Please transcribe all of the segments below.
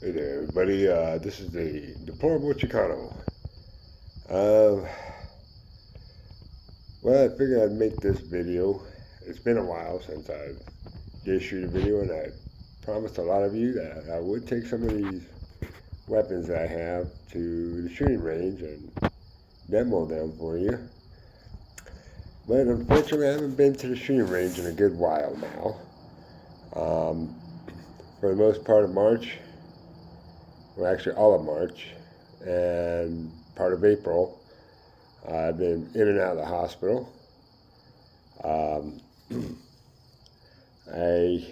Hey there, everybody. This is the Deplorable Chicano. Uh, well, I figured I'd make this video. It's been a while since I did shoot a video, and I promised a lot of you that I would take some of these weapons that I have to the shooting range and demo them for you. But unfortunately, I haven't been to the shooting range in a good while now. For the most part of March, well, actually all of March, and part of April, I've been in and out of the hospital. Um, I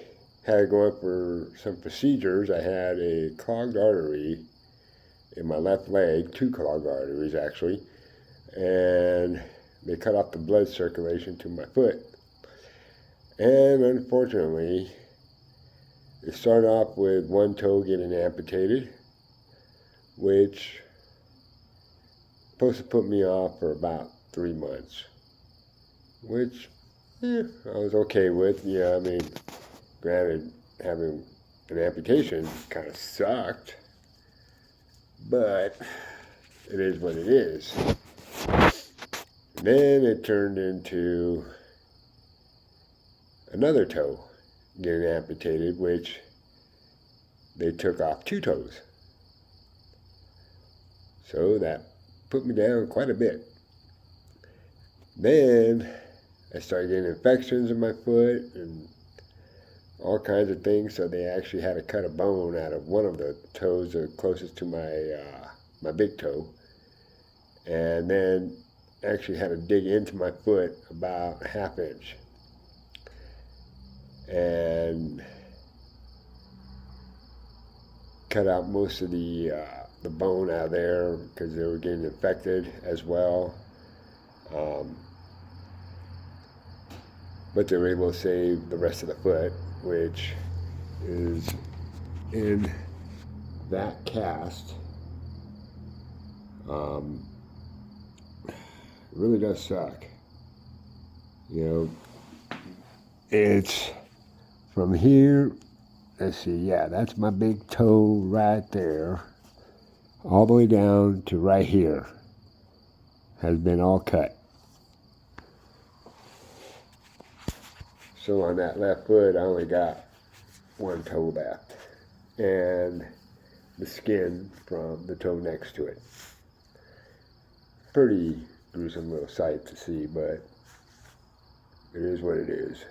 had to go in for some procedures. I had a clogged artery in my left leg, two clogged arteries actually, and they cut off the blood circulation to my foot. And unfortunately, it started off with one toe getting amputated, which was supposed to put me off for about 3 months, which I was okay with. Yeah, I mean, granted, having an amputation kind of sucked, but it is what it is. And then it turned into another toe getting amputated, which they took off two toes. So that put me down quite a bit. Then I started getting infections in my foot and all kinds of things. So they actually had to cut a bone out of one of the toes closest to my big toe, and then actually had to dig into my foot about a half inch and cut out most of the bone out of there because they were getting infected as well. But they were able to save the rest of the foot, which is in that cast. It really does suck. You know, it's from here. Let's see, yeah, that's my big toe right there, all the way down to right here, has been all cut. So on that left foot, I only got one toe left, and the skin from the toe next to it. Pretty gruesome little sight to see, but it is what it is.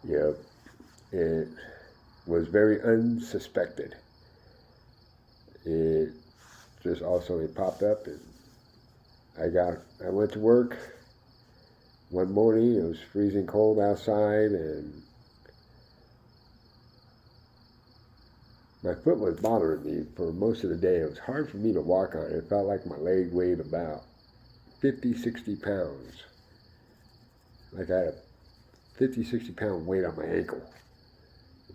Yep, it was very unsuspected. It just also it popped up, and I went to work one morning. It was freezing cold outside, and my foot was bothering me for most of the day. It was hard for me to walk on it. It felt like my leg weighed about 50, 60 pounds. Like I had a 50, 60 pound weight on my ankle.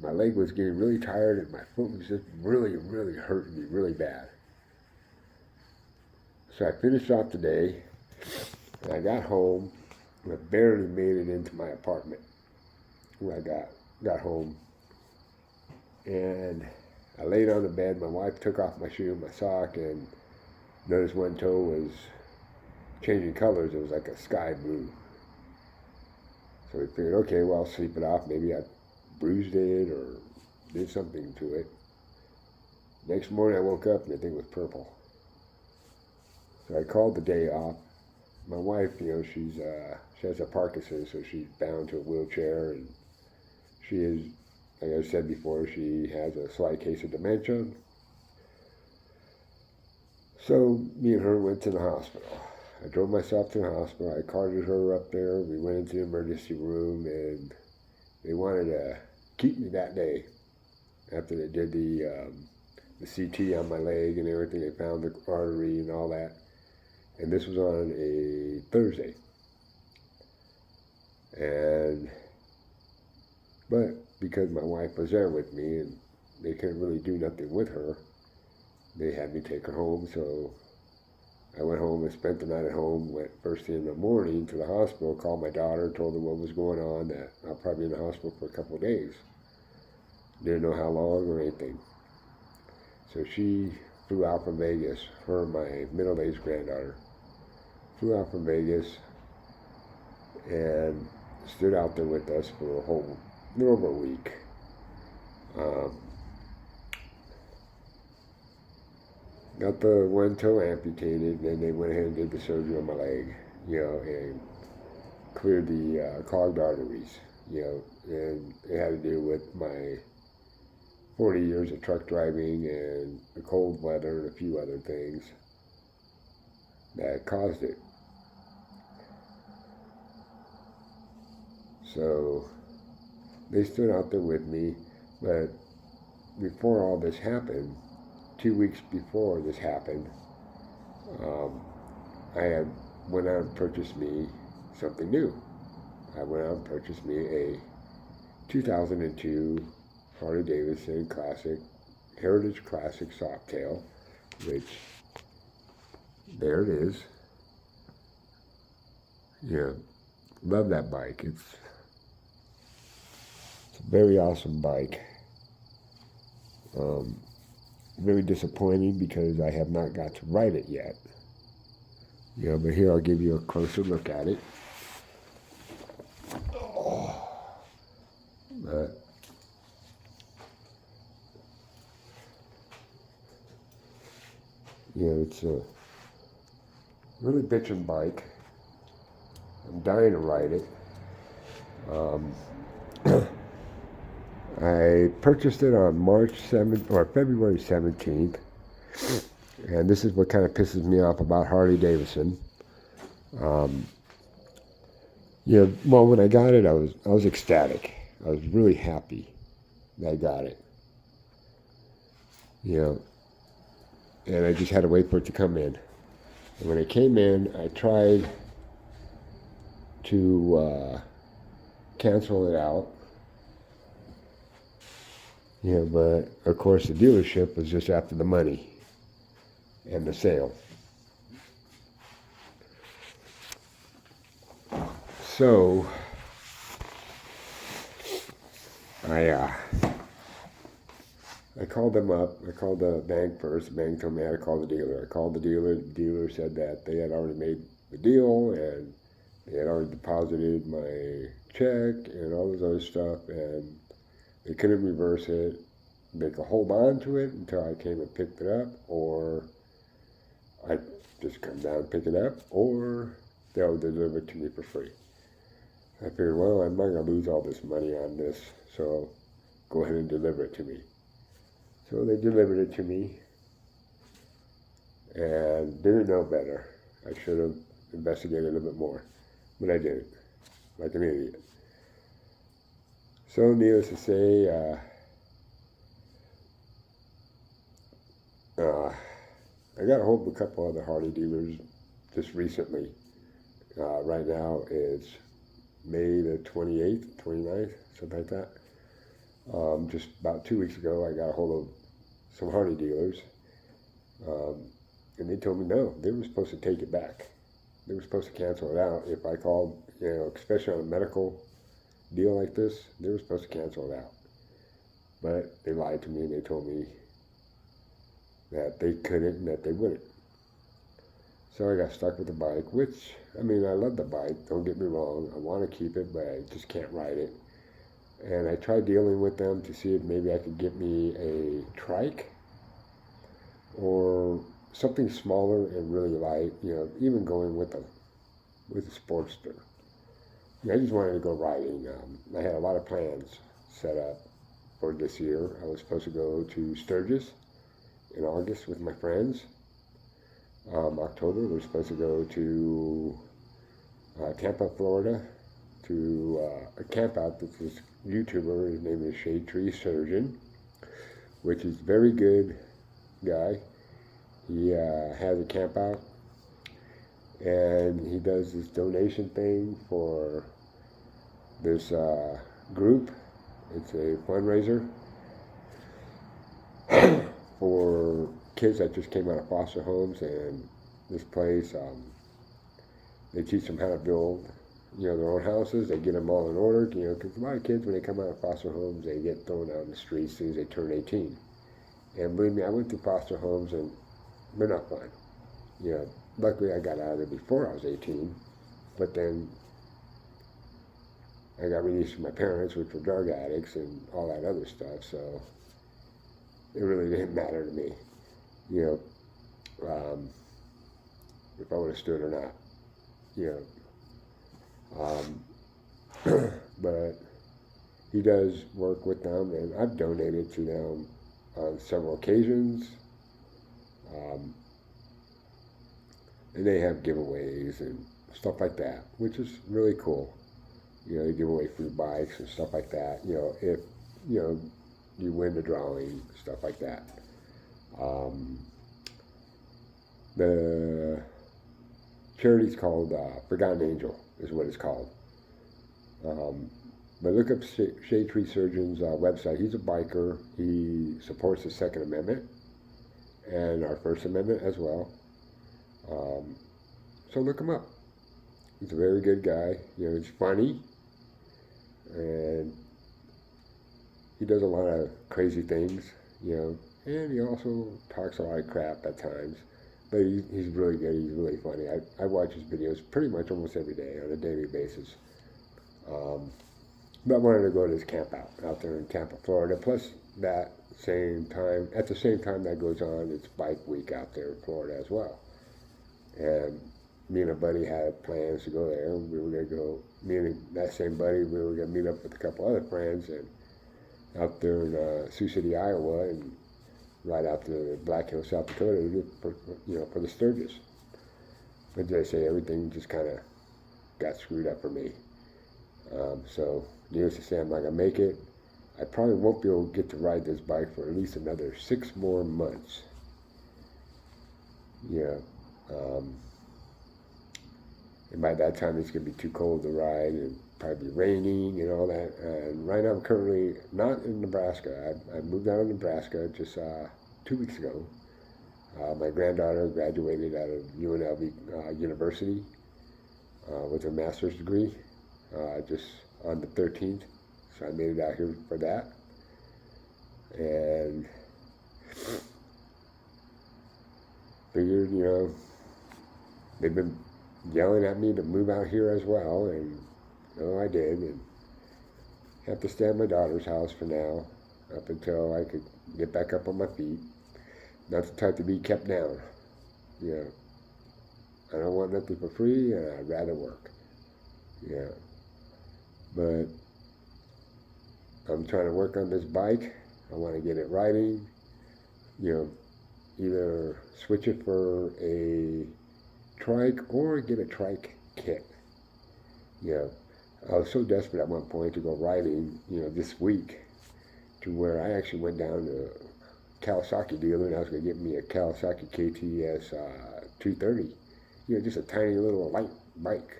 My leg was getting really tired, and my foot was just really, really hurting me really bad. So I finished off the day, and I got home, and I barely made it into my apartment when I got home. And I laid on the bed. My wife took off my shoe and my sock, and noticed one toe was changing colors. It was like a sky blue. So we figured, okay, well, I'll sleep it off. Maybe I bruised it or did something to it. Next morning I woke up and the thing was purple. So I called the day off. My wife, she has a Parkinson's, so she's bound to a wheelchair, and she is, like I said before, she has a slight case of dementia. So me and her went to the hospital. I drove myself to the hospital. I carted her up there. We went into the emergency room, and they wanted to keep me that day. After they did the CT on my leg and everything, they found the artery and all that. And this was on a Thursday. But because my wife was there with me and they couldn't really do nothing with her, they had me take her home. So I went home and spent the night at home. Went first thing in the morning to the hospital, called my daughter, told her what was going on, that I'll probably be in the hospital for a couple of days. Didn't know how long or anything. So she flew out from Vegas, her and my middle-aged granddaughter, flew out from Vegas and stood out there with us for a little over a week. Got the one toe amputated, and then they went ahead and did the surgery on my leg, and cleared the clogged arteries, and it had to do with my 40 years of truck driving and the cold weather and a few other things that caused it. So they stood out there with me, but before all this happened, 2 weeks before this happened, I had went out and purchased me something new. I went out and purchased me a 2002 Harley Davidson Heritage Classic Softail, which, there it is. Love that bike. It's a very awesome bike. Very disappointing because I have not got to ride it yet. But here I'll give you a closer look at it. But it's a really bitchin' bike. I'm dying to ride it. I purchased it on March 7th or February 17th, and this is what kind of pisses me off about Harley Davidson. Well, when I got it, I was ecstatic. I was really happy that I got it. And I just had to wait for it to come in. And when it came in, I tried to cancel it out. But of course the dealership was just after the money and the sale. So I called them up. I called the bank first. The bank told me I had to call the dealer. I called the dealer. The dealer said that they had already made the deal and they had already deposited my check and all this other stuff, and they couldn't reverse it. They could hold on to it until I came and picked it up, or I just come down and pick it up, or they'll deliver it to me for free. I figured, well, I'm not going to lose all this money on this, so go ahead and deliver it to me. So they delivered it to me, and didn't know better. I should have investigated a little bit more, but I didn't, like an idiot. So needless to say, I got a hold of a couple other Harley dealers just recently. Right now it's May the 28th, 29th, something like that. Just about 2 weeks ago, I got a hold of some Harley dealers, and they told me no, they were supposed to take it back. They were supposed to cancel it out. If I called, especially on a medical deal like this, they were supposed to cancel it out. But they lied to me and they told me that they couldn't and that they wouldn't. So I got stuck with the bike, which, I love the bike, don't get me wrong. I want to keep it, but I just can't ride it. And I tried dealing with them to see if maybe I could get me a trike or something smaller and really light, even going with a Sportster. I just wanted to go riding. I had a lot of plans set up for this year. I was supposed to go to Sturgis in August with my friends. October, we're supposed to go to Tampa, Florida, to a camp out with this YouTuber. His name is Shade Tree Surgeon, which is a very good guy. He has a camp out, and he does this donation thing for this group. It's a fundraiser for kids that just came out of foster homes, and this place, they teach them how to build, their own houses. They get them all in order, because a lot of kids, when they come out of foster homes, they get thrown out in the streets as soon as they turn 18. And believe me, I went through foster homes and they're not fun. You know, luckily I got out of there before I was 18, but then I got released from my parents, which were drug addicts and all that other stuff, so it really didn't matter to me, you know, if I would have stood or not, you know. But he does work with them, and I've donated to them on several occasions. Um, and they have giveaways and stuff like that, which is really cool. You know, they give away free bikes and stuff like that. You know, if you know you win the drawing, stuff like that. Um, the charity's called Forgotten Angel, is what it's called. But look up Shade Tree Surgeon's website. He's a biker. He supports the Second Amendment and our First Amendment as well. So look him up. He's a very good guy. You know, he's funny, and he does a lot of crazy things. You know, and he also talks a lot of crap at times. But he's really good. He's really funny. I watch his videos pretty much almost every day on a daily basis. But I wanted to go to this camp out there in Tampa, Florida. Plus, at the same time that goes on, it's Bike Week out there in Florida as well. And me and a buddy had plans to go there. We were going to go, me and that same buddy, we were going to meet up with a couple other friends and out there in Sioux City, Iowa, and ride out to Black Hills, South Dakota, for the Sturgis. But as I say, everything just kind of got screwed up for me. So, needless to say, I'm not going to make it. I probably won't be able to get to ride this bike for at least another 6 more months. Yeah. And by that time, it's going to be too cold to ride and probably raining and all that. And right now, I'm currently not in Nebraska. I moved out of Nebraska just 2 weeks ago. My granddaughter graduated out of UNLV University with her master's degree just on the 13th. So I made it out here for that. And figured, you know, they've been yelling at me to move out here as well, and I did, and have to stay at my daughter's house for now, up until I could get back up on my feet. Not the type to be kept down. Yeah. I don't want nothing for free, and I'd rather work. Yeah. But I'm trying to work on this bike. I want to get it riding. You know, either switch it for a trike or get a trike kit. Yeah. I was so desperate at one point to go riding, this week, to where I actually went down to a Kawasaki dealer and I was going to get me a Kawasaki KTS 230. Just a tiny little light bike.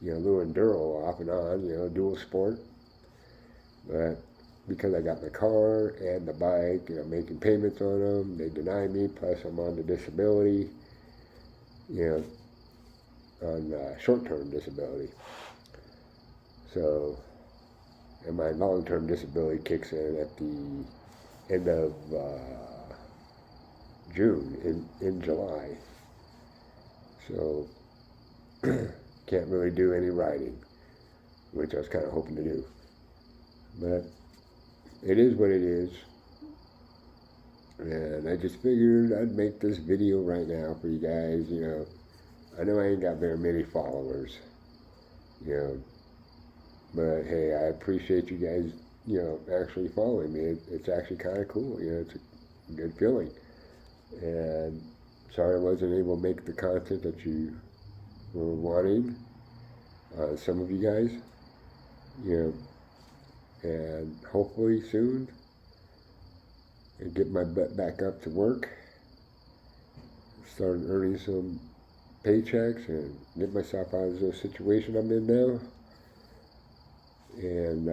Little enduro off and on, dual sport. But because I got my car and the bike, making payments on them, they denied me, plus I'm on the disability, on short-term disability. So, and my long-term disability kicks in at the end of June, in July. So, can't really do any riding, which I was kind of hoping to do. But it is what it is. And I just figured I'd make this video right now for you guys. I know I ain't got very many followers, but hey, I appreciate you guys, actually following me. It's actually kind of cool. It's a good feeling. And sorry I wasn't able to make the content that you were wanting, some of you guys, and hopefully soon I get my butt back up to work, start earning some paychecks and get myself out of the situation I'm in now, and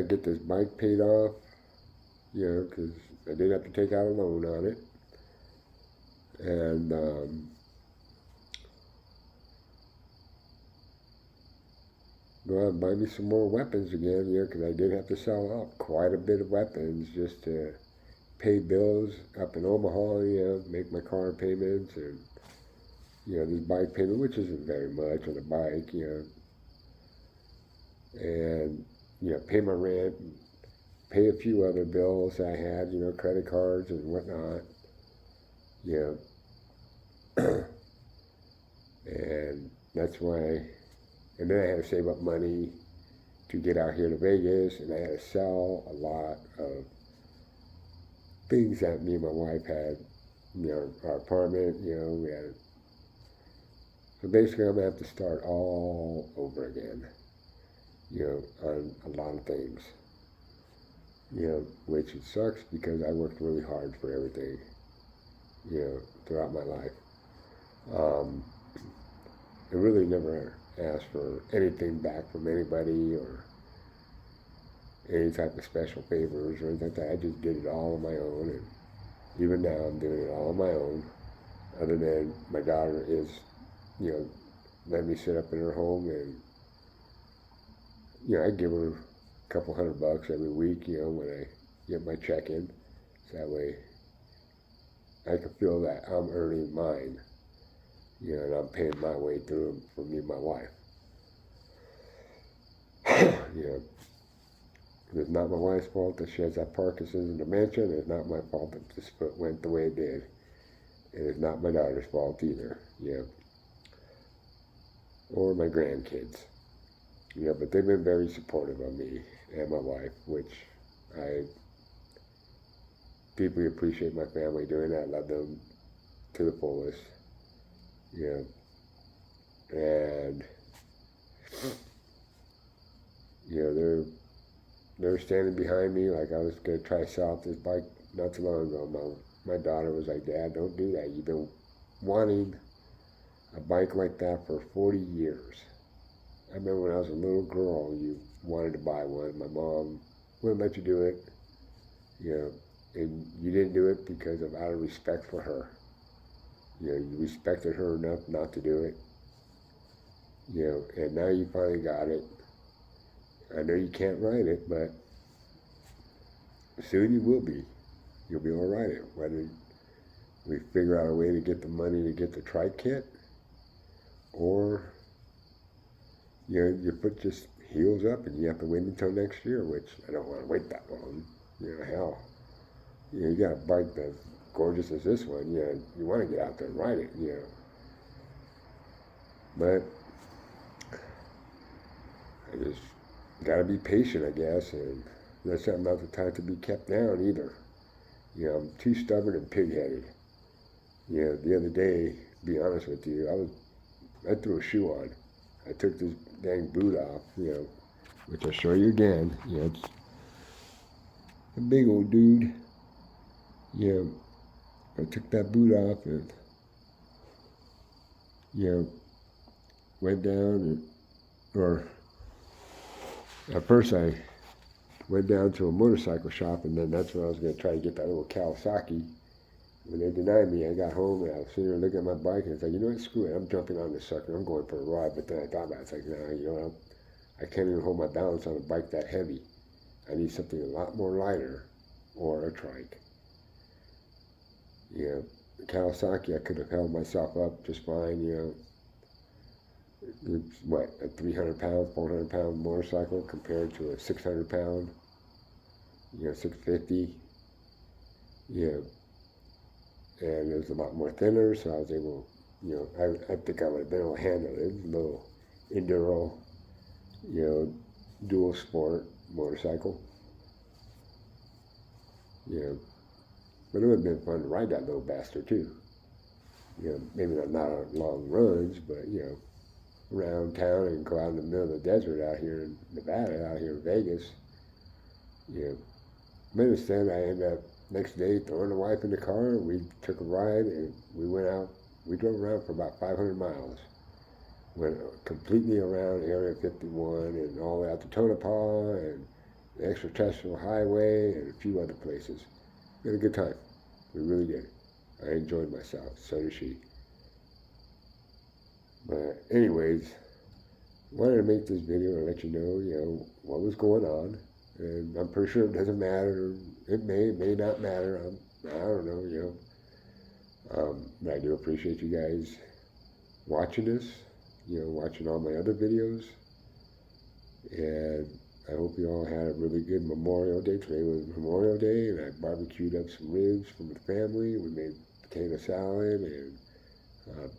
get this bike paid off, because I did have to take out a loan on it, and go out and buy me some more weapons again, because I did have to sell off quite a bit of weapons just to pay bills up in Omaha, make my car payments and, this bike payment, which isn't very much on a bike, and, pay my rent, pay a few other bills I had, credit cards and whatnot, and that's why, and then I had to save up money to get out here to Vegas, and I had to sell a lot of things that me and my wife had, our apartment, we had. So basically, I'm gonna have to start all over again, on a lot of things, which it sucks because I worked really hard for everything, throughout my life. I really never asked for anything back from anybody or any type of special favors or anything like that. I just did it all on my own, and even now I'm doing it all on my own. Other than my daughter is, letting me sit up in her home, and I give her a couple $100 every week, when I get my check in, so that way I can feel that I'm earning mine, and I'm paying my way through for me and my wife. It's not my wife's fault that she has that Parkinson's dementia, and it's not my fault that this foot went the way it did. And it's not my daughter's fault either, or my grandkids. But they've been very supportive of me and my wife, which I deeply appreciate my family doing that. I love them to the fullest. And they're standing behind me. Like, I was gonna try to sell off this bike not too long ago. My daughter was like, "Dad, don't do that. You've been wanting a bike like that for 40 years. I remember when I was a little girl, you wanted to buy one. My mom wouldn't let you do it, and you didn't do it because of out of respect for her. You respected her enough not to do it, and now you finally got it. I know you can't ride it, but soon you will be. You'll be able to ride it, whether we figure out a way to get the money to get the trike kit, or your foot just heals up and you have to wait until next year, which I don't want to wait that long. Hell, you got a bike that's gorgeous as this one. You want to get out there and ride it, but I just gotta be patient, I guess, and that's not the time to be kept down either. I'm too stubborn and pig-headed. The other day, to be honest with you, I threw a shoe on. I took this dang boot off, which I'll show you again. It's a big old dude. I took that boot off and, went down or at first I went down to a motorcycle shop, and then that's when I was going to try to get that little Kawasaki. When they denied me, I got home and I was sitting there looking at my bike, and it's like, what, screw it, I'm jumping on this sucker, I'm going for a ride. But then I thought about it, it's like, nah, I can't even hold my balance on a bike that heavy. I need something a lot more lighter, or a trike. The Kawasaki, I could have held myself up just fine, It's what, a 300-pound, 400-pound motorcycle compared to a 600-pound, 650, and it was a lot more thinner, so I was able, I think I would have been able to handle it. It was a little enduro, dual sport motorcycle, but it would have been fun to ride that little bastard too. Maybe not on long runs, but around town and go out in the middle of the desert out here in Nevada, out here in Vegas. But instead, I ended up next day throwing the wife in the car, and we took a ride, and we went out. We drove around for about 500 miles. Went completely around Area 51 and all the way out to Tonopah and the Extraterrestrial Highway and a few other places. We had a good time. We really did. I enjoyed myself. So did she. But anyways, wanted to make this video and let you know, what was going on. And I'm pretty sure it doesn't matter. It may not matter. I don't know, but I do appreciate you guys watching this, watching all my other videos. And I hope you all had a really good Memorial Day. Today was Memorial Day, and I barbecued up some ribs from the family. We made potato salad and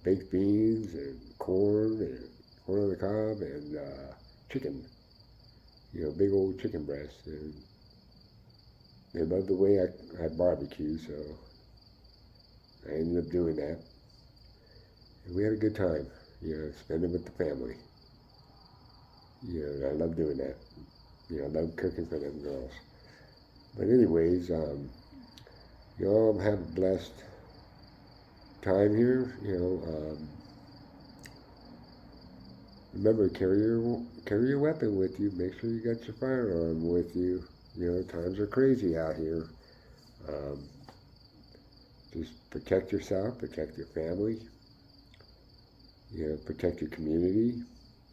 baked beans and corn on the cob and chicken. Big old chicken breast. And they love the way I barbecue, so I ended up doing that. And we had a good time, spending with the family. I love doing that. I love cooking for them girls. But anyways, you all have a blessed time here. Remember, carry your weapon with you. Make sure you got your firearm with you. Times are crazy out here. Just protect yourself, protect your family. Protect your community.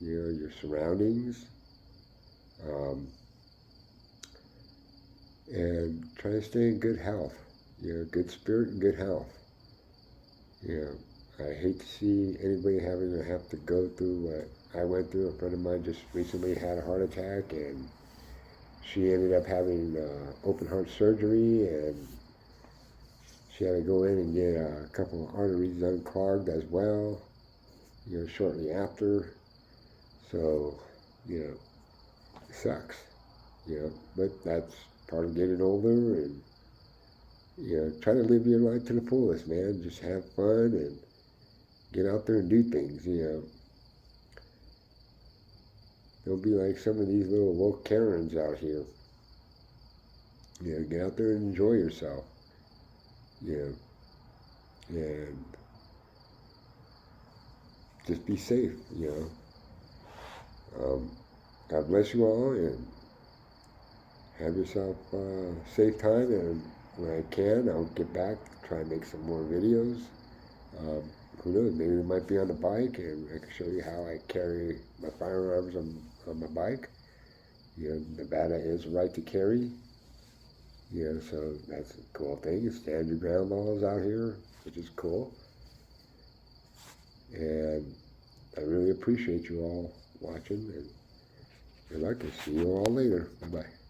Your surroundings. And try to stay in good health. Good spirit and good health. I hate to see anybody having to have to go through what I went through. A friend of mine just recently had a heart attack, and she ended up having open heart surgery, and she had to go in and get a couple of arteries unclogged as well, shortly after. So, it sucks, but that's part of getting older, and, try to live your life to the fullest, man. Just have fun and get out there and do things, Don't be like some of these little woke Karens out here. Get out there and enjoy yourself, and just be safe, God bless you all, and have yourself a safe time, and when I can, I'll get back, try and make some more videos. Who knows, maybe it might be on the bike, and I can show you how I carry my firearms on my bike. Nevada is right to carry, so that's a cool thing. Stand your ground laws out here, which is cool. And I really appreciate you all watching, and good luck, and see you all later. Bye-bye.